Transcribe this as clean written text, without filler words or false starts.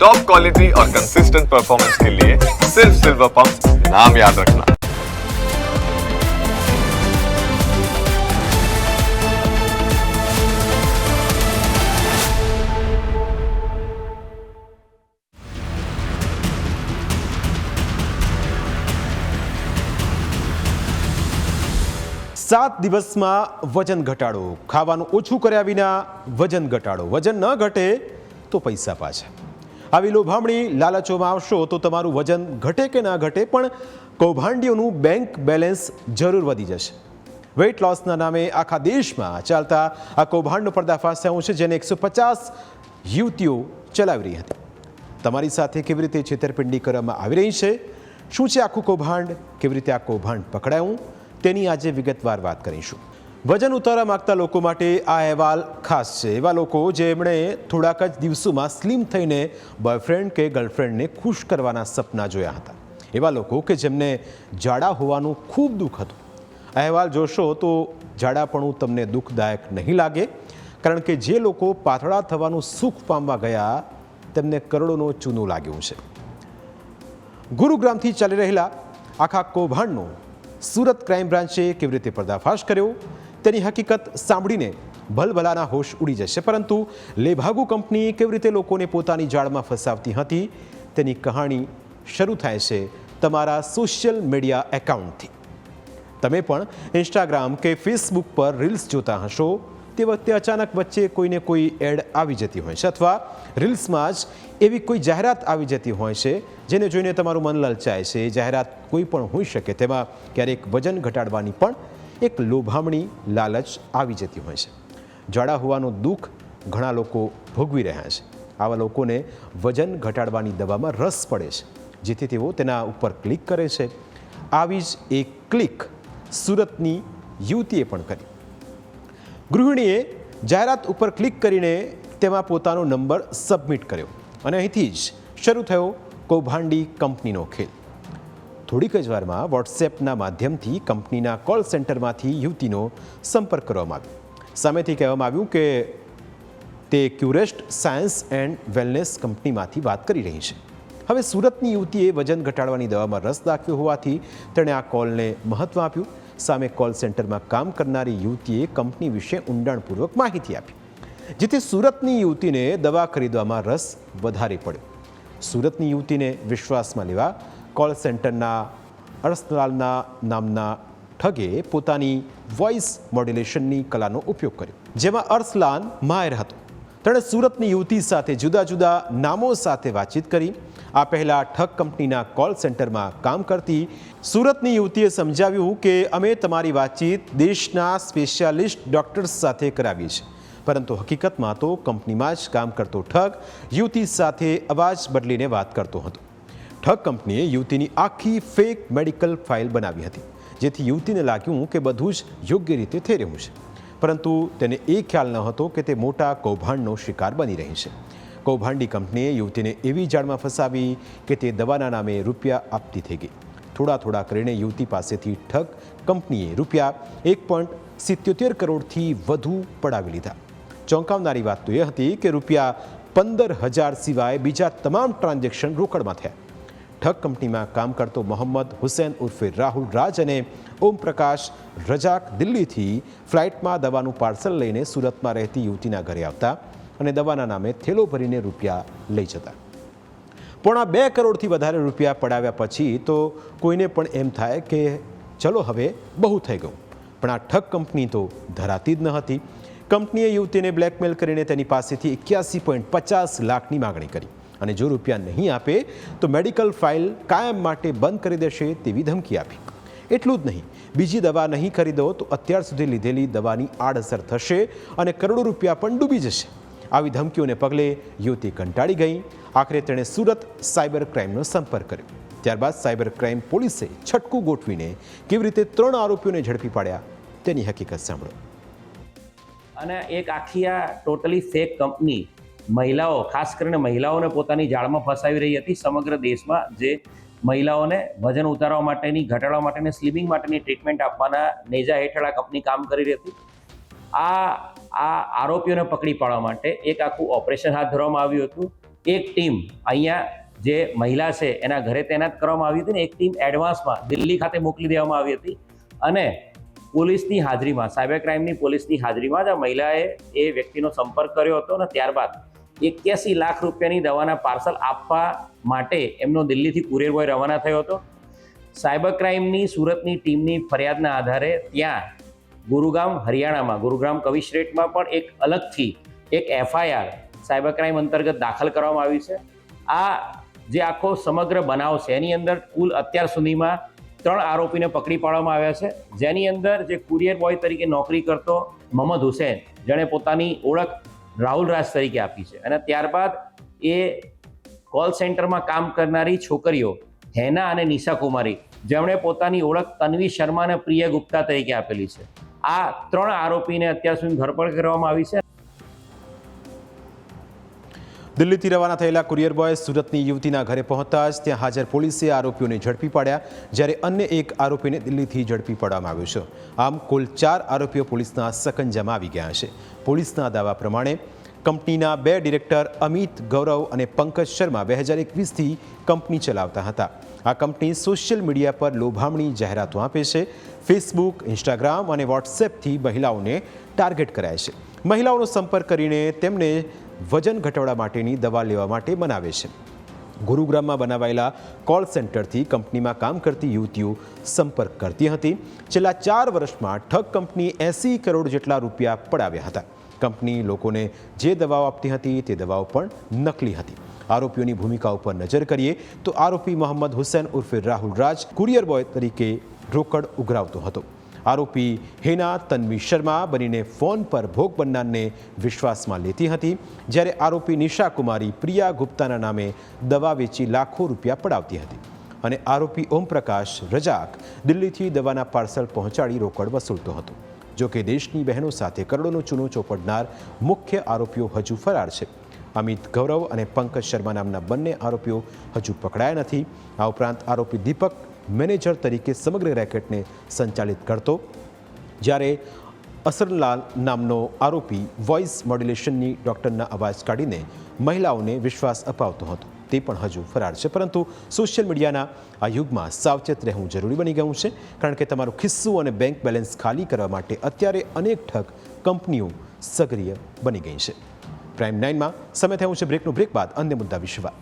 Top quality और consistent performance के लिए सिर्फ सिल्वर पंप नाम याद रखना। सात દિવસમાં વજન ઘટાડો, ખાવાનું ઓછું કર્યા વિના વજન ઘટાડો, વજન ન ઘટે તો પૈસા પાછા. આવી લોભામણી લાલચોમાં આવશો તો તમારું વજન ઘટે કે ના ઘટે પણ કૌભાંડીઓનું બેંક બેલેન્સ જરૂર વધી જશે. વેઇટ લોસના નામે આખા દેશમાં ચાલતા આ કૌભાંડનો પર્દાફાશ થયો છે, જેને 150 યુવતીઓ ચલાવી રહી હતી. તમારી સાથે કેવી રીતે છેતરપિંડી કરવામાં આવી રહી છે, શું છે આખું કૌભાંડ, કેવી રીતે આ કૌભાંડ પકડાયું, તેની આજે વિગતવાર વાત કરીશું. વજન ઉતારવા માંગતા લોકો માટે આ અહેવાલ ખાસ છે. એવા લોકો જેમણે થોડાક જ દિવસોમાં સ્લિમ થઈને બોયફ્રેન્ડ કે ગર્લફ્રેન્ડને ખુશ કરવાના સપના જોયા હતા. એવા લોકો કે જેમને જાડા હોવાનું ખૂબ દુઃખ હતું. અહેવાલ જોશો તો જાડાપણું તમને દુઃખદાયક નહીં લાગે, કારણ કે જે લોકો પાતળા થવાનું સુખ પામવા ગયા તેમને કરોડોનો ચૂનો લાગ્યું છે. ગુરુગ્રામથી ચાલી રહેલા આખા કૌભાંડનો સુરત ક્રાઇમ બ્રાન્ચે કેવી રીતે પર્દાફાશ કર્યો તેની હકીકત સાંભળીને ભલભલાના હોશ ઉડી જશે. પરંતુ લેભાગુ કંપની કેવી રીતે લોકોને પોતાની જાળમાં ફસાવતી હતી તેની કહાણી શરૂ થાય છે તમારા સોશિયલ મીડિયા એકાઉન્ટથી. તમે પણ ઇન્સ્ટાગ્રામ કે ફેસબુક પર રીલ્સ જોતા હશો તે વખતે અચાનક વચ્ચે કોઈને કોઈ એડ આવી જતી હોય છે, અથવા રીલ્સમાં જ એવી કોઈ જાહેરાત આવી જતી હોય છે જેને જોઈને તમારું મન લલચાય છે. એ જાહેરાત કોઈ પણ હોઈ શકે, તેમાં ક્યારેક વજન ઘટાડવાની પણ એક લોભામણી લાલચ આવી જતી હોય છે. જાડા હોવાનું દુઃખ ઘણા લોકો ભોગવી રહ્યા છે. આવા લોકોને વજન ઘટાડવાની દવામાં રસ પડે છે, જેથી તેઓ તેના ઉપર ક્લિક કરે છે. આવી જ એક ક્લિક સુરતની યુવતીએ પણ કરી. ગૃહિણીએ જાહેરાત ઉપર ક્લિક કરીને તેમાં પોતાનો નંબર સબમિટ કર્યો અને અહીંથી જ શરૂ થયો કૌભાંડી કંપનીનો ખેલ. થોડીક જ વારમાં વોટ્સએપના માધ્યમથી કંપનીના કોલ સેન્ટરમાંથી યુવતીનો સંપર્ક કરવામાં આવ્યો. સામેથી કહેવામાં આવ્યું કે તે ક્યુરેસ્ટ સાયન્સ એન્ડ વેલનેસ કંપનીમાંથી વાત કરી રહી છે. હવે સુરતની યુવતીએ વજન ઘટાડવાની દવામાં રસ દાખવ્યો હોવાથી તેણે આ કોલને મહત્ત્વ આપ્યું. સામે કોલ સેન્ટરમાં કામ કરનારી યુવતીએ કંપની વિશે ઊંડાણપૂર્વક માહિતી આપી, જેથી સુરતની યુવતીને દવા ખરીદવામાં રસ વધારે પડ્યો. સુરતની યુવતીને વિશ્વાસમાં લેવા કોલ સેન્ટરના અર્સલાલના નામના ઠગે પોતાની વોઇસ મોડ્યુલેશનની કલાનો ઉપયોગ કર્યો, જેમાં અર્સલાન માહિર હતો. તેણે સુરતની યુવતી સાથે જુદા જુદા નામો સાથે વાતચીત કરી. આ પહેલાં ઠગ કંપનીના કોલ સેન્ટરમાં કામ કરતી સુરતની યુવતીએ સમજાવ્યું કે અમે તમારી વાતચીત દેશના સ્પેશિયાલિસ્ટ ડૉક્ટર્સ સાથે કરાવીએ છીએ, પરંતુ હકીકતમાં તો કંપનીમાં જ કામ કરતો ઠગ યુવતી સાથે અવાજ બદલીને વાત કરતો હતો. ઠગ કંપનીએ યુવતીની આખી ફેક મેડિકલ ફાઇલ બનાવી હતી, જેથી યુવતીને લાગ્યું કે બધું જ યોગ્ય રીતે થઈ રહ્યું છે, પરંતુ તેને એ ખ્યાલ ન હતો કે તે મોટા કૌભાંડનો શિકાર બની રહી છે. કૌભાંડી કંપનીએ યુવતીને એવી જાળમાં ફસાવી કે તે દવાના નામે રૂપિયા આપતી થઈ ગઈ. થોડા કરીને યુવતી પાસેથી ઠગ કંપનીએ રૂપિયા 1.77 કરોડથી વધુ પડાવી લીધા. ચોંકાવનારી વાત તો એ હતી કે રૂપિયા 15,000 સિવાય બીજા તમામ ટ્રાન્ઝેક્શન રોકડમાં થયા. ઠગ કંપનીમાં કામ કરતો મોહમ્મદ હુસૈન ઉર્ફે રાહુલ રાજ અને ઓમપ્રકાશ રજાક દિલ્હીથી ફ્લાઇટમાં દવાનું પાર્સલ લઈને સુરતમાં રહેતી યુવતીના ઘરે આવતા અને દવાના નામે થેલો ભરીને રૂપિયા લઈ જતા. પોણા 2 કરોડથી વધારે રૂપિયા પડાવ્યા પછી તો કોઈને પણ એમ થાય કે ચલો હવે બહુ થઈ ગયું, પણ આ ઠગ કંપની તો ધરાતી જ ન હતી. કંપનીએ યુવતીને બ્લેકમેલ કરીને તેની પાસેથી 81.50 લાખની માગણી કરી અને જો રૂપિયા નહીં આપે તો મેડિકલ ફાઇલ કાયમ માટે બંધ કરી દેશે તેવી ધમકી આપી. એટલું જ નહીં, બીજી દવા નહીં ખરીદો તો અત્યાર સુધી લીધેલી દવાની આડઅસર થશે અને કરોડો રૂપિયા પણ ડૂબી જશે. આવી ધમકીઓને પગલે યુવતી કંટાળી ગઈ. આખરે તેણે સુરત સાયબર ક્રાઇમનો સંપર્ક કર્યો. ત્યારબાદ સાયબર ક્રાઇમ પોલીસે છટકું ગોઠવીને કેવી રીતે 3 આરોપીઓને ઝડપી પાડ્યા તેની હકીકત સાંભળો. અને એક આખી આ ટોટલી ફેક કંપની મહિલાઓ, ખાસ કરીને મહિલાઓને પોતાની જાળમાં ફસાવી રહી હતી. સમગ્ર દેશમાં જે મહિલાઓને વજન ઉતારવા માટેની, ઘટાડવા માટેની, સ્લિમિંગ માટેની ટ્રીટમેન્ટ આપવાના નેજા હેઠળ આ કંપની કામ કરી રહી હતી. આ આરોપીઓને પકડી પાડવા માટે એક આખું ઓપરેશન હાથ ધરવામાં આવ્યું હતું. એક ટીમ અહીંયા જે મહિલા છે એના ઘરે તૈનાત કરવામાં આવી હતી ને એક ટીમ એડવાન્સમાં દિલ્હી ખાતે મોકલી દેવામાં આવી હતી અને પોલીસની હાજરીમાં સાયબર ક્રાઇમની પોલીસની હાજરીમાં જ આ મહિલાએ એ વ્યક્તિનો સંપર્ક કર્યો હતો અને ત્યારબાદ 81 લાખ રૂપિયાની દવાના પાર્સલ આપવા માટે એમનો દિલ્હીથી કુરિયર બોય રવાના થયો હતો. સાયબર ક્રાઇમની સુરતની ટીમની ફરિયાદના આધારે ત્યાં ગુરુગ્રામ હરિયાણામાં ગુરુગ્રામ કવિશ્રેટમાં પણ એક અલગથી એક FIR સાયબર ક્રાઇમ અંતર્ગત દાખલ કરવામાં આવી છે. આ જે આખો સમગ્ર બનાવ છે એની અંદર કુલ અત્યાર સુધીમાં 3 આરોપીને પકડી પાડવામાં આવ્યા છે, જેની અંદર જે કુરિયર બોય તરીકે નોકરી કરતો મોહમ્મદ હુસૈન, જેણે પોતાની ઓળખ રાહુલ રાજ તરીકે આપી છે, અને ત્યારબાદ એ કોલ સેન્ટરમાં કામ કરનારી છોકરીઓ હેના અને નિશા કુમારી, જેમણે પોતાની ઓળખ તન્વી શર્મા અને પ્રિયા ગુપ્તા તરીકે આપેલી છે. આ 3 આરોપીને અત્યાર સુધી ધરપકડ કરવામાં આવી છે. દિલ્હીથી રવાના થયેલા કુરિયર બોય સુરતની યુવતીના ઘરે પહોંચતા જ ત્યાં હાજર પોલીસે આરોપીઓને ઝડપી પાડ્યા, જ્યારે અન્ય એક આરોપીને દિલ્હીથી ઝડપી પાડવામાં આવ્યો છે. આમ કુલ 4 આરોપીઓ પોલીસના સકંજામાં આવી ગયા છે. પોલીસના દાવા પ્રમાણે કંપનીના 2 ડિરેક્ટર અમિત ગૌરવ અને પંકજ શર્મા 2021થી કંપની ચલાવતા હતા. આ કંપની સોશિયલ મીડિયા પર લોભામણી જાહેરાતો આપે છે. ફેસબુક, ઇન્સ્ટાગ્રામ અને વોટ્સએપથી મહિલાઓને ટાર્ગેટ કરાય છે. મહિલાઓનો સંપર્ક કરીને તેમને વજન ઘટાડવા માટેની દવા લેવા માટે બનાવે છે. ગુરુગ્રામમાં બનાવાયેલા કોલ સેન્ટરથી કંપનીમાં કામ કરતી યુવતીઓ સંપર્ક કરતી હતી. છેલ્લા 4 વર્ષમાં ઠગ કંપની 80 કરોડ જેટલા રૂપિયા પડાવ્યા હતા. કંપની લોકોને જે દવાઓ આપતી હતી તે દવાઓ પણ નકલી હતી. આરોપીઓની ભૂમિકા ઉપર નજર કરીએ તો આરોપી મોહમ્મદ હુસૈન ઉર્ફે રાહુલ રાજ કુરિયર બોય તરીકે રોકડ ઉઘરાવતો હતો. આરોપી હેના તન્વી શર્મા બનીને ફોન પર ભોગ બનનારને વિશ્વાસમાં લેતી હતી, જ્યારે આરોપી નિશા કુમારી પ્રિયા ગુપ્તાના નામે દવા વેચી લાખો રૂપિયા પડાવતી હતી, અને આરોપી ઓમપ્રકાશ રજાક દિલ્હીથી દવાના પાર્સલ પહોંચાડી રોકડ વસૂલતો હતો. જો કે દેશની બહેનો સાથે કરોડોનો ચૂનો ચોપડનાર મુખ્ય આરોપીઓ હજુ ફરાર છે. અમિત ગૌરવ અને પંકજ શર્મા નામના બંને આરોપીઓ હજુ પકડાયા નથી. આ ઉપરાંત આરોપી દીપક મેનેજર તરીકે સમગ્ર રેકેટને સંચાલિત કરતો, જ્યારે અસરલાલ નામનો આરોપી વોઇસ મોડ્યુલેશનની ડૉક્ટરના અવાજ કાઢીને મહિલાઓને વિશ્વાસ અપાવતો હતો, તે પણ હજુ ફરાર છે. પરંતુ સોશિયલ મીડિયાના આ યુગમાં સાવચેત રહેવું જરૂરી બની ગયું છે, કારણ કે તમારું ખિસ્સું અને બેંક બેલેન્સ ખાલી કરવા માટે અત્યારે અનેક ઠગ કંપનીઓ સક્રિય બની ગઈ છે. પ્રાઇમ 9માં સમય થયું છે બ્રેકનો. બ્રેક બાદ અન્ય મુદ્દા વિશે વાત.